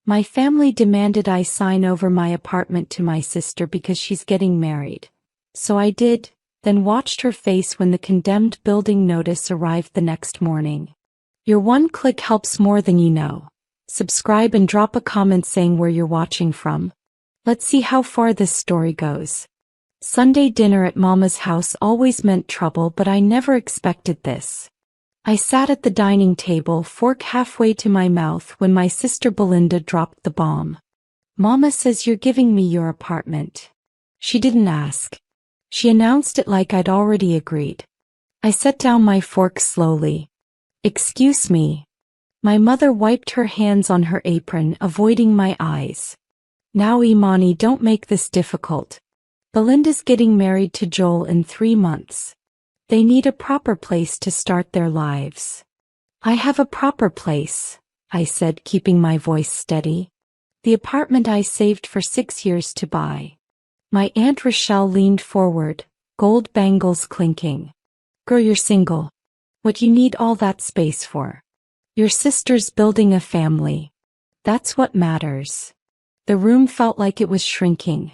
My family demanded I sign over my apartment to my sister because she's getting married. So I did, then watched her face when the condemned building notice arrived the next morning. Your one click helps more than you know. Subscribe and drop a comment saying where you're watching from. Let's see how far this story goes. Sunday dinner at Mama's house always meant trouble, but I never expected this. I sat at the dining table, fork halfway to my mouth, when my sister Belinda dropped the bomb. Mama says you're giving me your apartment. She didn't ask. She announced it like I'd already agreed. I set down my fork slowly. Excuse me. My mother wiped her hands on her apron, avoiding my eyes. Now Imani, don't make this difficult. Belinda's getting married to Joel in 3 months. They need a proper place to start their lives. I have a proper place, I said, keeping my voice steady. The apartment I saved for 6 years to buy. My Aunt Rochelle leaned forward, gold bangles clinking. Girl, you're single. What you need all that space for? Your sister's building a family. That's what matters. The room felt like it was shrinking.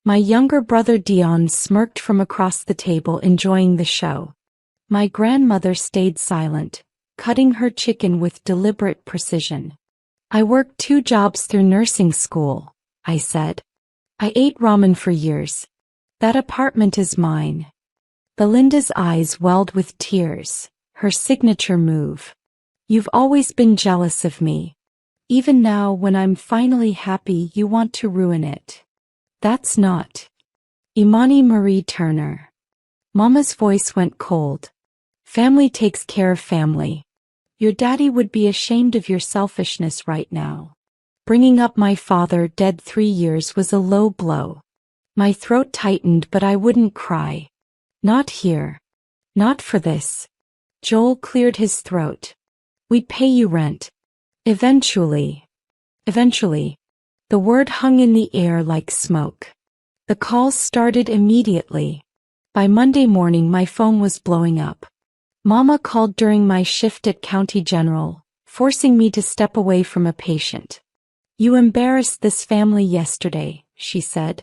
My younger brother Dion smirked from across the table, enjoying the show. My grandmother stayed silent, cutting her chicken with deliberate precision. I worked 2 jobs through nursing school, I said. I ate ramen for years. That apartment is mine. Belinda's eyes welled with tears, her signature move. You've always been jealous of me. Even now, when I'm finally happy, you want to ruin it. That's not. Imani Marie Turner. Mama's voice went cold. Family takes care of family. Your daddy would be ashamed of your selfishness right now. Bringing up my father, dead 3 years, was a low blow. My throat tightened, but I wouldn't cry. Not here. Not for this. Joel cleared his throat. We'd pay you rent. Eventually. Eventually. The word hung in the air like smoke. The calls started immediately. By Monday morning my phone was blowing up. Mama called during my shift at County General, forcing me to step away from a patient. You embarrassed this family yesterday, she said.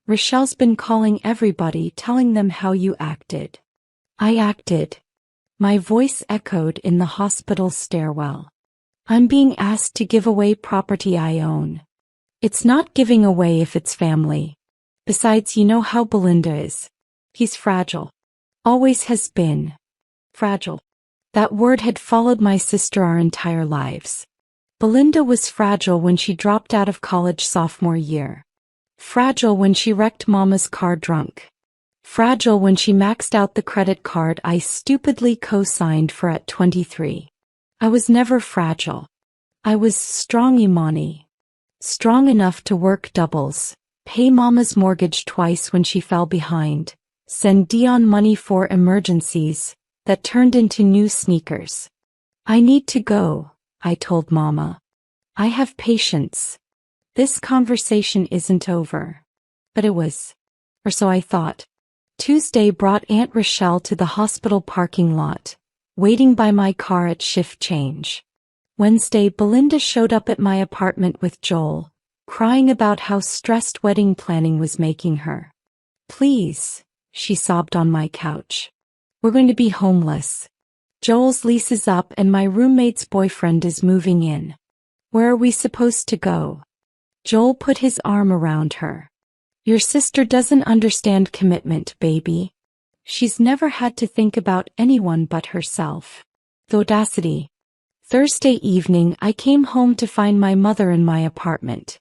Rochelle's been calling everybody, telling them how you acted. I acted. My voice echoed in the hospital stairwell. I'm being asked to give away property I own. It's not giving away if it's family. Besides, you know how Belinda is. He's fragile. Always has been. Fragile. That word had followed my sister our entire lives. Belinda was fragile when she dropped out of college sophomore year. Fragile when she wrecked Mama's car drunk. Fragile when she maxed out the credit card I stupidly co-signed for at 23. I was never fragile. I was strong, Imani. Strong enough to work doubles, pay Mama's mortgage twice when she fell behind, send Dion money for emergencies that turned into new sneakers. I need to go, I told Mama. I have patience. This conversation isn't over. But it was. Or so I thought. Tuesday brought Aunt Rochelle to the hospital parking lot, waiting by my car at shift change. Wednesday, Belinda showed up at my apartment with Joel, crying about how stressed wedding planning was making her. Please, she sobbed on my couch. We're going to be homeless. Joel's lease is up and my roommate's boyfriend is moving in. Where are we supposed to go? Joel put his arm around her. Your sister doesn't understand commitment, baby. She's never had to think about anyone but herself. The audacity. Thursday evening I came home to find my mother in my apartment.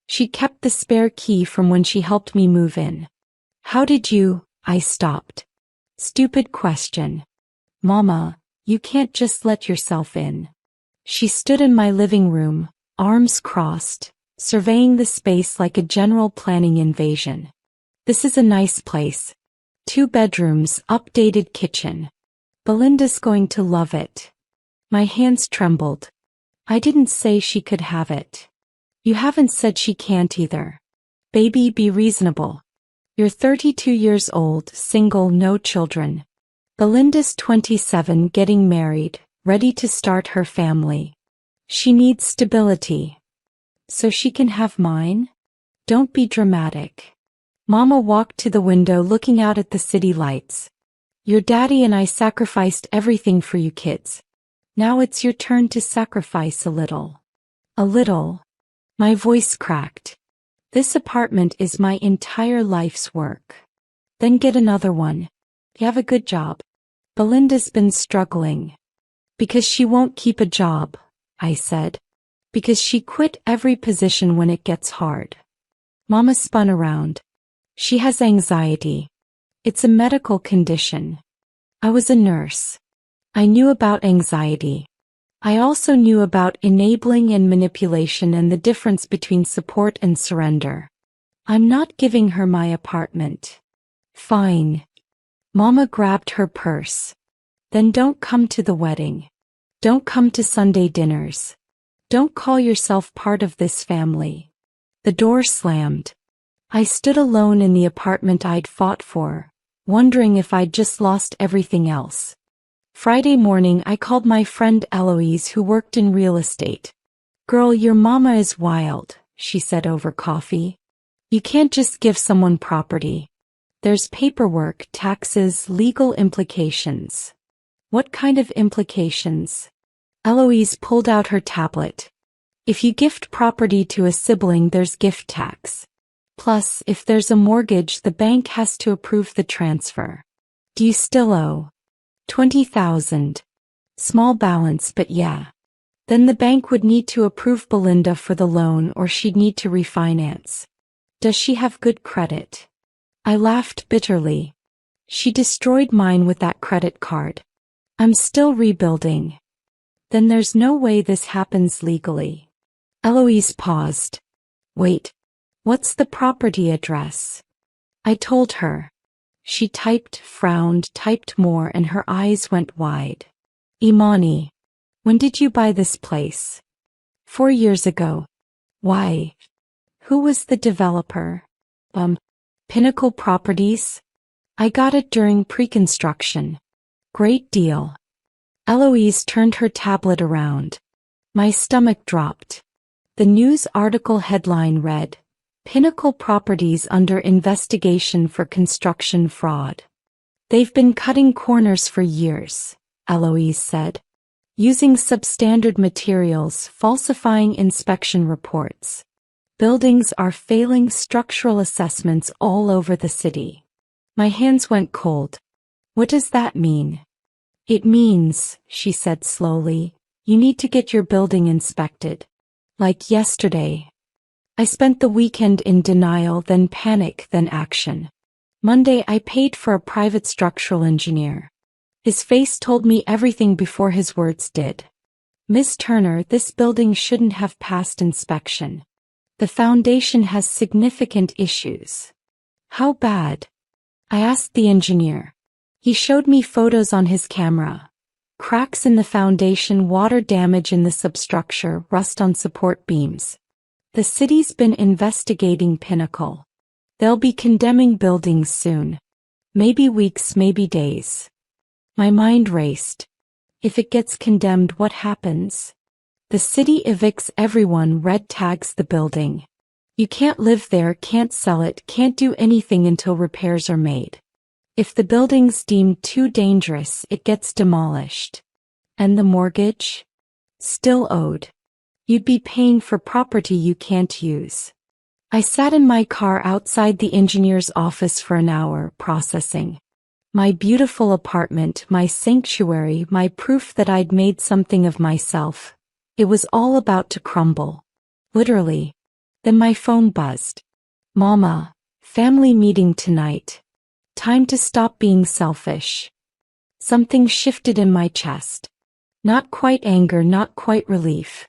She kept the spare key from when she helped me move in. How did you? I stopped. Stupid question. Mama, you can't just let yourself in. She stood in my living room, arms crossed, surveying the space like a general planning invasion. This is a nice place. 2 bedrooms, updated kitchen. Belinda's going to love it. My hands trembled. I didn't say she could have it. You haven't said she can't either. Baby, be reasonable. You're 32 years old, single, no children. Belinda's 27, getting married, ready to start her family. She needs stability. So she can have mine? Don't be dramatic. Mama walked to the window looking out at the city lights. Your daddy and I sacrificed everything for you kids. Now it's your turn to sacrifice a little. A little. My voice cracked. This apartment is my entire life's work. Then get another one. You have a good job. Belinda's been struggling. Because she won't keep a job, I said. Because she quit every position when it gets hard. Mama spun around. She has anxiety. It's a medical condition. I was a nurse. I knew about anxiety. I also knew about enabling and manipulation and the difference between support and surrender. I'm not giving her my apartment. Fine. Mama grabbed her purse. Then don't come to the wedding. Don't come to Sunday dinners. Don't call yourself part of this family. The door slammed. I stood alone in the apartment I'd fought for, wondering if I'd just lost everything else. Friday morning I called my friend Eloise who worked in real estate. Girl, your mama is wild, she said over coffee. You can't just give someone property. There's paperwork, taxes, legal implications. What kind of implications? Eloise pulled out her tablet. If you gift property to a sibling, there's gift tax. Plus, if there's a mortgage, the bank has to approve the transfer. Do you still owe? 20,000. Small balance, but yeah. Then the bank would need to approve Belinda for the loan or she'd need to refinance. Does she have good credit? I laughed bitterly. She destroyed mine with that credit card. I'm still rebuilding. Then there's no way this happens legally. Eloise paused. Wait. What's the property address? I told her. She typed, frowned, typed more, and her eyes went wide. Imani. When did you buy this place? 4 years ago. Why? Who was the developer? Pinnacle Properties? I got it during pre-construction. Great deal. Eloise turned her tablet around. My stomach dropped. The news article headline read, Pinnacle Properties under investigation for construction fraud. They've been cutting corners for years, Eloise said. Using substandard materials, falsifying inspection reports. Buildings are failing structural assessments all over the city. My hands went cold. What does that mean? It means, she said slowly, you need to get your building inspected. Like yesterday. I spent the weekend in denial, then panic, then action. Monday I paid for a private structural engineer. His face told me everything before his words did. Miss Turner, this building shouldn't have passed inspection. The foundation has significant issues. How bad? I asked the engineer. He showed me photos on his camera. Cracks in the foundation, water damage in the substructure, rust on support beams. The city's been investigating Pinnacle. They'll be condemning buildings soon. Maybe weeks, maybe days. My mind raced. If it gets condemned, what happens? The city evicts everyone, red tags the building. You can't live there, can't sell it, can't do anything until repairs are made. If the building's deemed too dangerous, it gets demolished. And the mortgage? Still owed. You'd be paying for property you can't use. I sat in my car outside the engineer's office for an hour, processing. My beautiful apartment, my sanctuary, my proof that I'd made something of myself. It was all about to crumble. Literally. Then my phone buzzed. Mama, family meeting tonight. Time to stop being selfish. Something shifted in my chest. Not quite anger, not quite relief.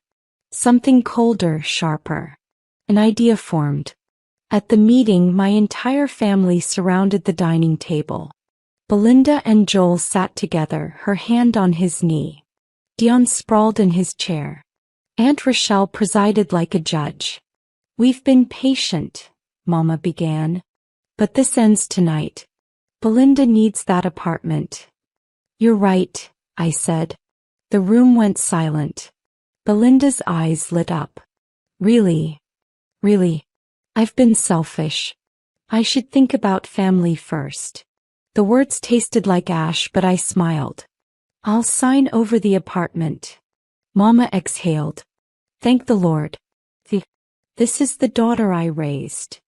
Something colder, sharper. An idea formed. At the meeting, my entire family surrounded the dining table. Belinda and Joel sat together, her hand on his knee. Dion sprawled in his chair. Aunt Rochelle presided like a judge. We've been patient, Mama began. But this ends tonight. Belinda needs that apartment. You're right, I said. The room went silent. Belinda's eyes lit up. Really? Really? I've been selfish. I should think about family first. The words tasted like ash, but I smiled. I'll sign over the apartment. Mama exhaled. Thank the Lord. This is the daughter I raised.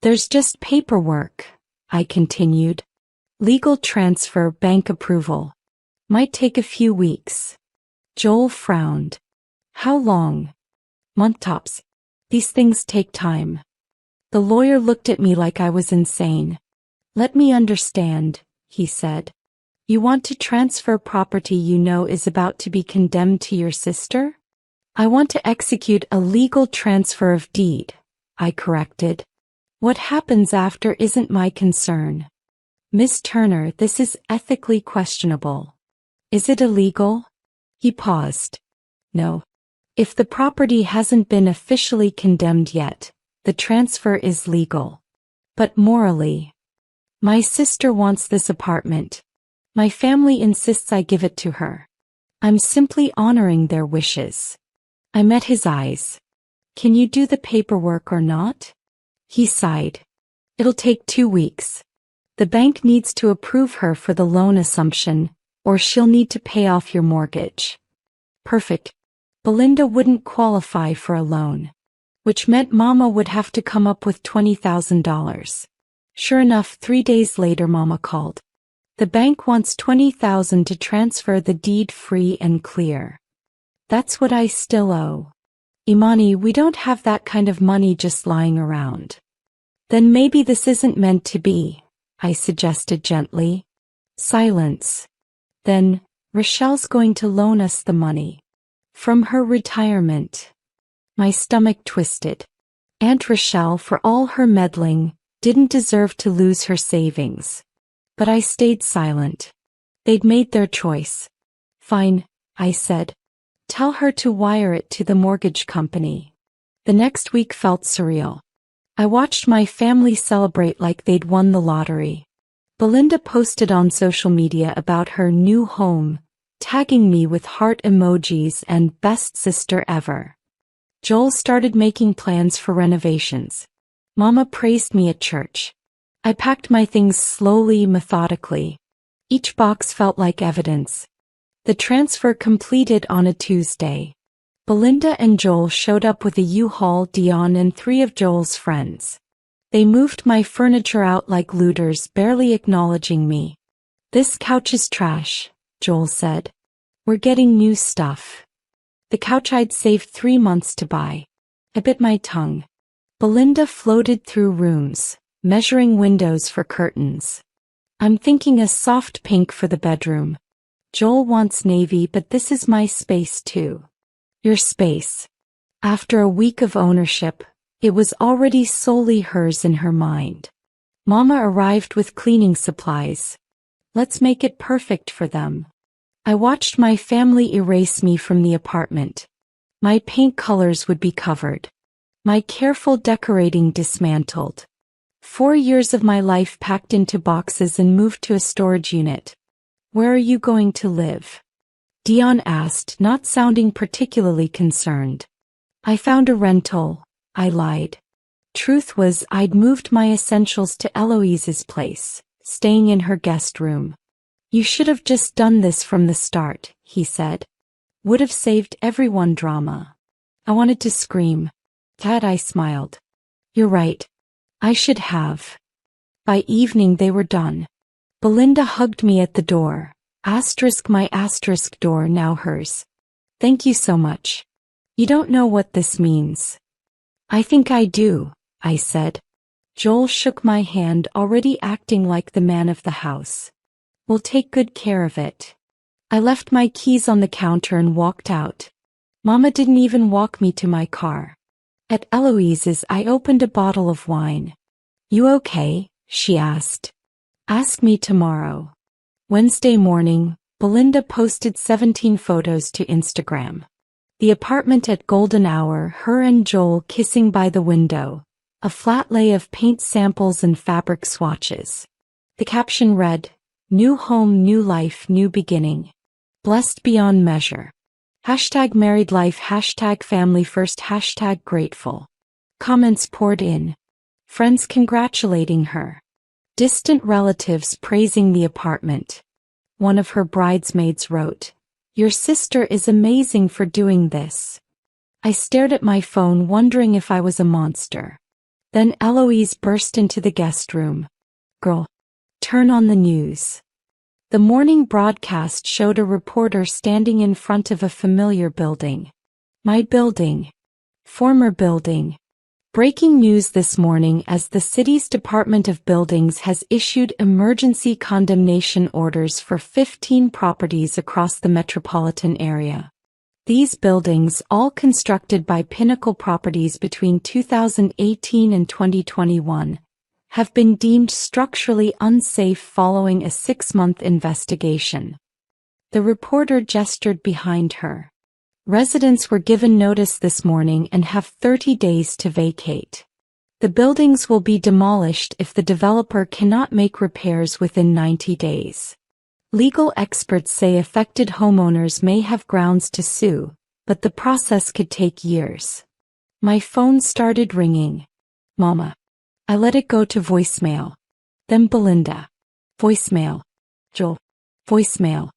There's just paperwork, I continued. Legal transfer, bank approval. Might take a few weeks. Joel frowned. How long? Month tops. These things take time. The lawyer looked at me like I was insane. Let me understand, he said. You want to transfer property you know is about to be condemned to your sister? I want to execute a legal transfer of deed, I corrected. What happens after isn't my concern. Miss Turner, this is ethically questionable. Is it illegal? He paused. No. If the property hasn't been officially condemned yet, the transfer is legal. But morally. My sister wants this apartment. My family insists I give it to her. I'm simply honoring their wishes. I met his eyes. Can you do the paperwork or not? He sighed. It'll take 2 weeks. The bank needs to approve her for the loan assumption, or she'll need to pay off your mortgage. Perfect. Belinda wouldn't qualify for a loan, which meant Mama would have to come up with $20,000. Sure enough, 3 days later Mama called. The bank wants $20,000 to transfer the deed free and clear. That's what I still owe. Imani, we don't have that kind of money just lying around. Then maybe this isn't meant to be, I suggested gently. Silence. Then, Rochelle's going to loan us the money. From her retirement. My stomach twisted. Aunt Rochelle, for all her meddling, didn't deserve to lose her savings. But I stayed silent. They'd made their choice. Fine, I said. Tell her to wire it to the mortgage company. The next week felt surreal. I watched my family celebrate like they'd won the lottery. Belinda posted on social media about her new home, tagging me with heart emojis and best sister ever. Joel started making plans for renovations. Mama praised me at church. I packed my things slowly, methodically. Each box felt like evidence. The transfer completed on a Tuesday. Belinda and Joel showed up with a U-Haul, Dion and 3 of Joel's friends. They moved my furniture out like looters, barely acknowledging me. This couch is trash, Joel said. We're getting new stuff. The couch I'd saved 3 months to buy. I bit my tongue. Belinda floated through rooms, measuring windows for curtains. I'm thinking a soft pink for the bedroom. Joel wants navy, but this is my space too. Your space. After a week of ownership, it was already solely hers in her mind. Mama arrived with cleaning supplies. Let's make it perfect for them. I watched my family erase me from the apartment. My paint colors would be covered. My careful decorating dismantled. 4 years of my life packed into boxes and moved to a storage unit. Where are you going to live? Dion asked, not sounding particularly concerned. I found a rental, I lied. Truth was, I'd moved my essentials to Eloise's place, staying in her guest room. You should have just done this from the start, he said. Would have saved everyone drama. I wanted to scream. Dad, I smiled. You're right. I should have. By evening they were done. Belinda hugged me at the door. My door, now hers. Thank you so much. You don't know what this means. I think I do, I said. Joel shook my hand, already acting like the man of the house. We'll take good care of it. I left my keys on the counter and walked out. Mama didn't even walk me to my car. At Eloise's, I opened a bottle of wine. You okay? She asked. Ask me tomorrow. Wednesday morning, Belinda posted 17 photos to Instagram. The apartment at golden hour, her and Joel kissing by the window, a flat lay of paint samples and fabric swatches. The caption read, New home, new life, new beginning. Blessed beyond measure. Hashtag married life, hashtag family first, hashtag grateful. Comments poured in. Friends congratulating her. Distant relatives praising the apartment. One of her bridesmaids wrote, "Your sister is amazing for doing this." I stared at my phone wondering if I was a monster. Then Eloise burst into the guest room. "Girl, turn on the news." The morning broadcast showed a reporter standing in front of a familiar building. My building. Former building. Breaking news this morning as the city's Department of Buildings has issued emergency condemnation orders for 15 properties across the metropolitan area. These buildings, all constructed by Pinnacle Properties between 2018 and 2021, have been deemed structurally unsafe following a 6-month investigation. The reporter gestured behind her. Residents were given notice this morning and have 30 days to vacate. The buildings will be demolished if the developer cannot make repairs within 90 days. Legal experts say affected homeowners may have grounds to sue, but the process could take years. My phone started ringing. Mama. I let it go to voicemail. Then Belinda. Voicemail. Joel. Voicemail.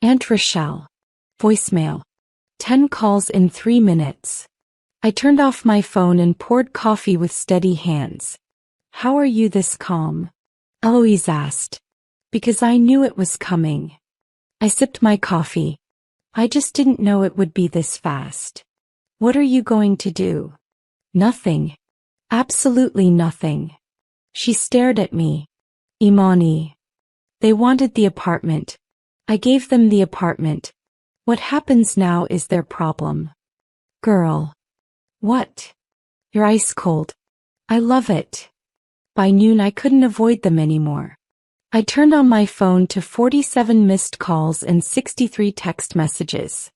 Aunt Rochelle. Voicemail. 10 calls in 3 minutes. I turned off my phone and poured coffee with steady hands. "How are you this calm?" Eloise asked. Because I knew it was coming. I sipped my coffee. I just didn't know it would be this fast. "What are you going to do?" "Nothing. Absolutely nothing." She stared at me. "Imani. They wanted the apartment. I gave them the apartment. What happens now is their problem." "Girl." "What?" "You're ice cold." "I love it." By noon I couldn't avoid them anymore. I turned on my phone to 47 missed calls and 63 text messages.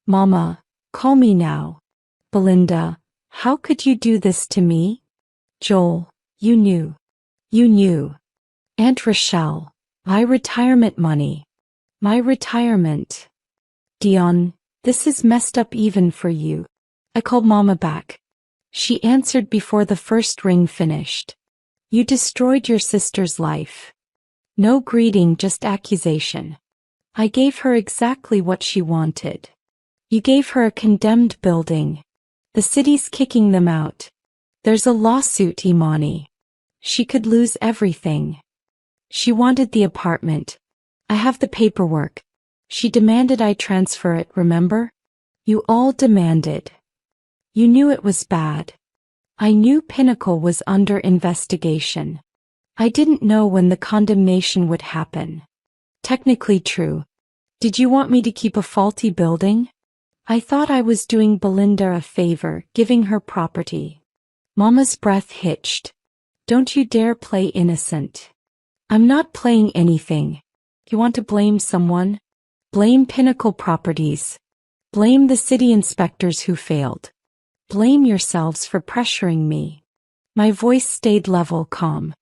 "Mama, call me now." "Belinda, how could you do this to me?" "Joel, you knew." "You knew." "Aunt Rochelle, my retirement money." "My retirement." "Dion, this is messed up even for you." I called Mama back. She answered before the first ring finished. "You destroyed your sister's life." No greeting, just accusation. I gave her exactly what she wanted. "You gave her a condemned building. The city's kicking them out. There's a lawsuit, Imani. She could lose everything." "She wanted the apartment. I have the paperwork. She demanded I transfer it, remember? You all demanded. You knew it was bad. I knew Pinnacle was under investigation. I didn't know when the condemnation would happen." "Technically true. Did you want me to keep a faulty building?" "I thought I was doing Belinda a favor, giving her property." Mama's breath hitched. "Don't you dare play innocent." "I'm not playing anything. You want to blame someone? Blame Pinnacle Properties. Blame the city inspectors who failed. Blame yourselves for pressuring me." My voice stayed level, calm.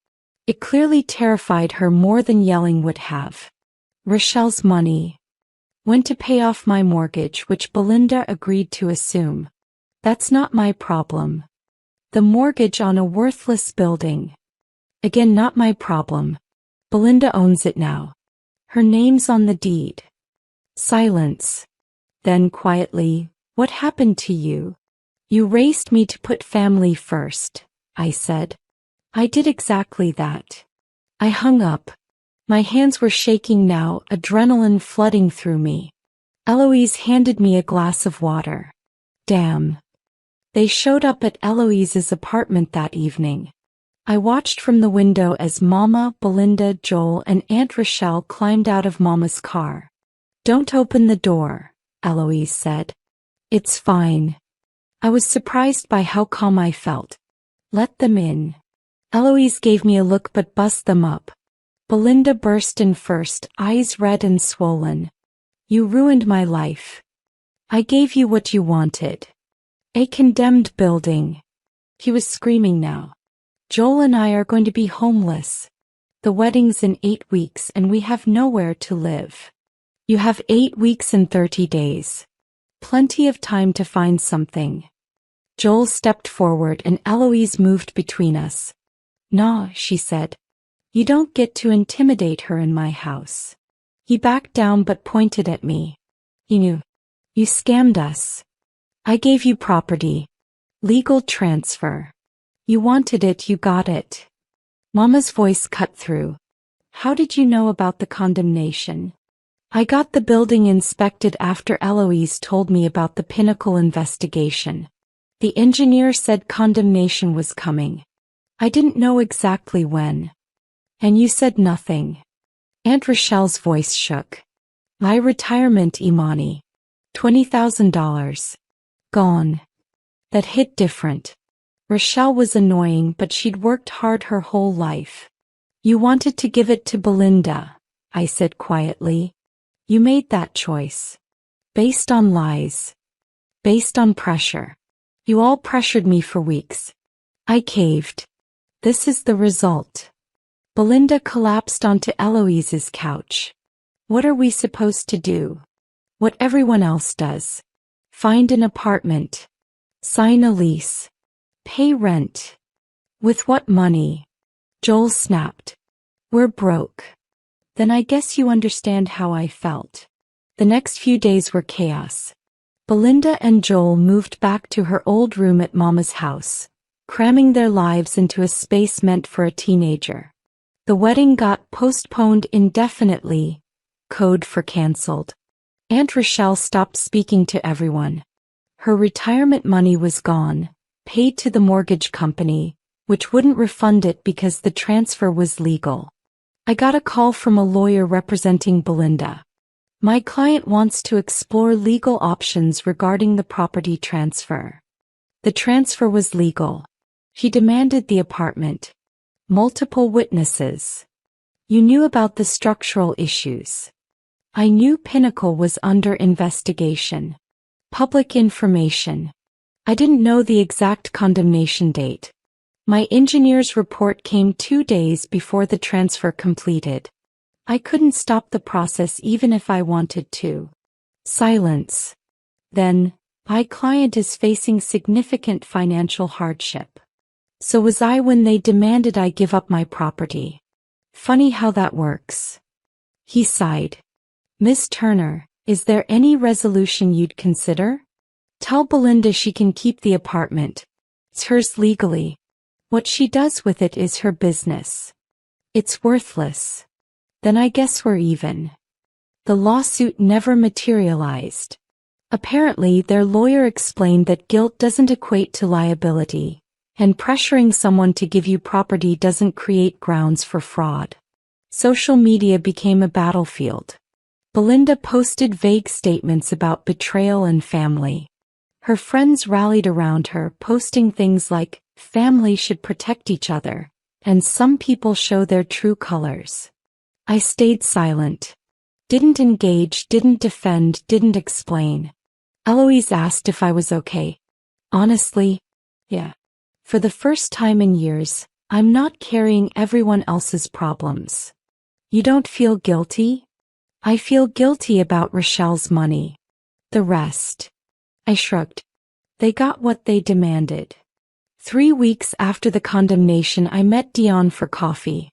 It clearly terrified her more than yelling would have. "Rochelle's money went to pay off my mortgage, which Belinda agreed to assume. That's not my problem. The mortgage on a worthless building. Again, not my problem. Belinda owns it now. Her name's on the deed." Silence. Then quietly, "What happened to you?" "You raised me to put family first," I said. "I did exactly that." I hung up. My hands were shaking now, adrenaline flooding through me. Eloise handed me a glass of water. Damn. They showed up at Eloise's apartment that evening. I watched from the window as Mama, Belinda, Joel, and Aunt Rochelle climbed out of Mama's car. "Don't open the door," Eloise said. "It's fine." I was surprised by how calm I felt. "Let them in." Eloise gave me a look but bussed them up. Belinda burst in first, eyes red and swollen. "You ruined my life. I gave you what you wanted. A condemned building." He was screaming now. "Joel and I are going to be homeless. The wedding's in 8 weeks and we have nowhere to live." "You have 8 weeks and 30 days. Plenty of time to find something. Joel stepped forward and Eloise moved between us. "Nah," she said. "You don't get to intimidate her in my house." He backed down but pointed at me. You scammed us. I gave you property. Legal transfer. You wanted it, you got it." Mama's voice cut through. "How did you know about the condemnation?" "I got the building inspected after Eloise told me about the Pinnacle investigation. The engineer said condemnation was coming. I didn't know exactly when." "And you said nothing?" Aunt Rochelle's voice shook. "My retirement, Imani. $20,000. Gone." That hit different. Rochelle was annoying, but she'd worked hard her whole life. "You wanted to give it to Belinda," I said quietly. "You made that choice. Based on lies. Based on pressure. You all pressured me for weeks. I caved. This is the result." Belinda collapsed onto Eloise's couch. "What are we supposed to do?" "What everyone else does. Find an apartment. Sign a lease. Pay rent." "With what money?" Joel snapped. "We're broke." "Then I guess you understand how I felt." The next few days were chaos. Belinda and Joel moved back to her old room at Mama's house, cramming their lives into a space meant for a teenager. The wedding got postponed indefinitely, code for canceled. Aunt Rochelle stopped speaking to everyone. Her retirement money was gone, paid to the mortgage company, which wouldn't refund it because the transfer was legal. I got a call from a lawyer representing Belinda. "My client wants to explore legal options regarding the property transfer." The transfer was legal. He demanded the apartment. Multiple witnesses. "You knew about the structural issues." "I knew Pinnacle was under investigation." "Public information." "I didn't know the exact condemnation date. My engineer's report came 2 days before the transfer completed. I couldn't stop the process even if I wanted to." Silence. Then, "My client is facing significant financial hardship. So was I when they demanded I give up my property. Funny how that works." He sighed. "Miss Turner, is there any resolution you'd consider? Tell Belinda she can keep the apartment. It's hers legally. What she does with it is her business. It's worthless. Then I guess we're even." The lawsuit never materialized. Apparently, their lawyer explained that guilt doesn't equate to liability, and pressuring someone to give you property doesn't create grounds for fraud. Social media became a battlefield. Belinda posted vague statements about betrayal and family. Her friends rallied around her, posting things like, "Family should protect each other," and "Some people show their true colors." I stayed silent. Didn't engage, didn't defend, didn't explain. Eloise asked if I was okay. Honestly, yeah. For the first time in years, I'm not carrying everyone else's problems. "You don't feel guilty?" "I feel guilty about Rochelle's money. The rest." I shrugged. They got what they demanded. 3 weeks after the condemnation, I met Dion for coffee.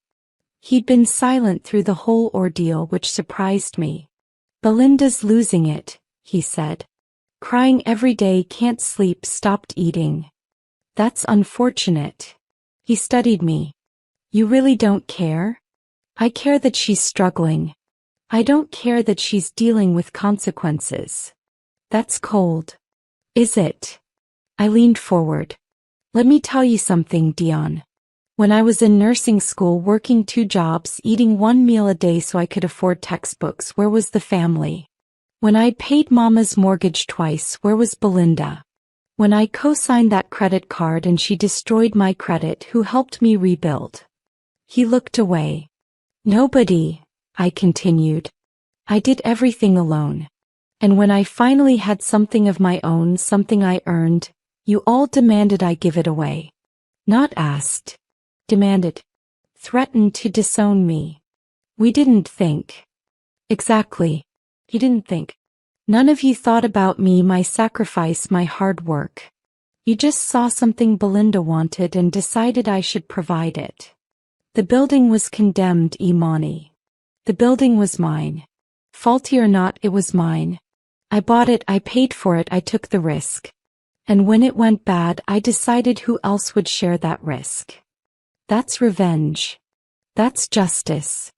He'd been silent through the whole ordeal, which surprised me. "Belinda's losing it," he said. "Crying every day, can't sleep, stopped eating." "That's unfortunate." He studied me. "You really don't care?" "I care that she's struggling. I don't care that she's dealing with consequences." "That's cold." "Is it?" I leaned forward. "Let me tell you something, Dion. When I was in nursing school, working 2 jobs, eating 1 meal a day so I could afford textbooks, where was the family? When I paid Mama's mortgage twice, where was Belinda? When I co-signed that credit card and she destroyed my credit, who helped me rebuild?" He looked away. "Nobody," I continued. "I did everything alone. And when I finally had something of my own, something I earned, you all demanded I give it away. Not asked. Demanded. Threatened to disown me. We didn't think." "Exactly. He didn't think." None of you thought about me, my sacrifice, my hard work. You just saw something Belinda wanted and decided I should provide it. The building was condemned, Imani. The building was mine. Faulty or not, it was mine. I bought it, I paid for it, I took the risk. And when it went bad, I decided who else would share that risk. That's revenge. That's justice.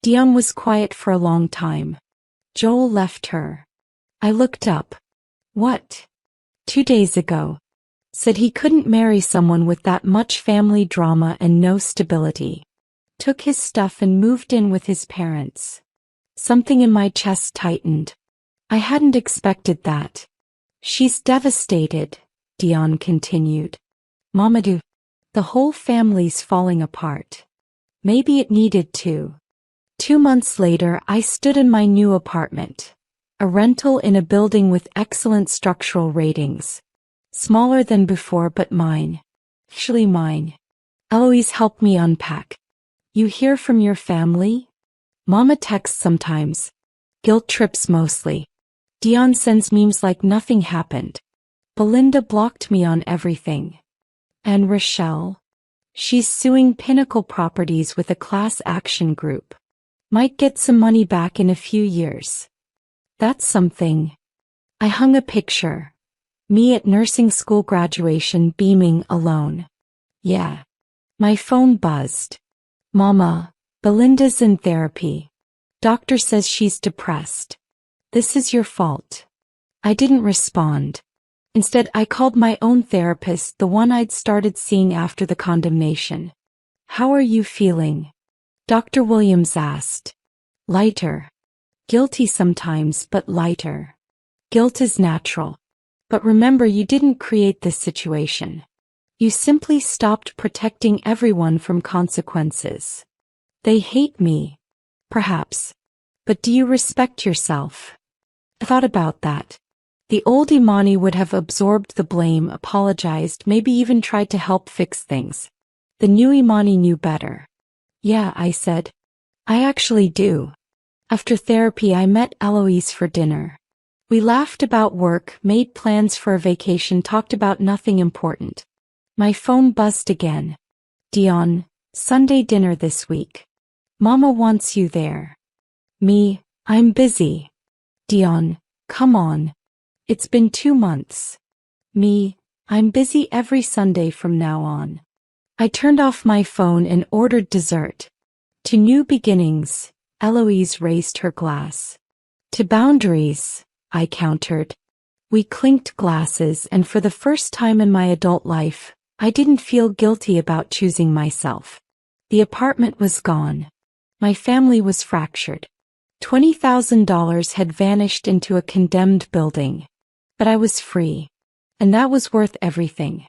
Dion was quiet for a long time. Joel left her. I looked up. What? 2 days ago. Said he couldn't marry someone with that much family drama and no stability. Took his stuff and moved in with his parents. Something in my chest tightened. I hadn't expected that. She's devastated, Dion continued. Mamadou, the whole family's falling apart. Maybe it needed to. 2 months later, I stood in my new apartment. A rental in a building with excellent structural ratings. Smaller than before, but mine. Actually mine. Eloise helped me unpack. You hear from your family? Mama texts sometimes. Guilt trips mostly. Dion sends memes like nothing happened. Belinda blocked me on everything. And Rochelle? She's suing Pinnacle Properties with a class action group. Might get some money back in a few years. That's something. I hung a picture. Me at nursing school graduation beaming alone. Yeah. My phone buzzed. Mama, Belinda's in therapy. Doctor says she's depressed. This is your fault. I didn't respond. Instead, I called my own therapist, the one I'd started seeing after the condemnation. How are you feeling? Dr. Williams asked. Lighter. Guilty sometimes, but lighter. Guilt is natural. But remember, you didn't create this situation. You simply stopped protecting everyone from consequences. They hate me. Perhaps. But do you respect yourself? I thought about that. The old Imani would have absorbed the blame, apologized, maybe even tried to help fix things. The new Imani knew better. Yeah, I said. I actually do. After therapy, I met Eloise for dinner. We laughed about work, made plans for a vacation, talked about nothing important. My phone buzzed again. Dion, Sunday dinner this week. Mama wants you there. Me, I'm busy. Dion, come on. It's been 2 months. Me, I'm busy every Sunday from now on. I turned off my phone and ordered dessert. To new beginnings, Eloise raised her glass. To boundaries, I countered. We clinked glasses, and for the first time in my adult life, I didn't feel guilty about choosing myself. The apartment was gone. My family was fractured. $20,000 had vanished into a condemned building. But I was free. And that was worth everything.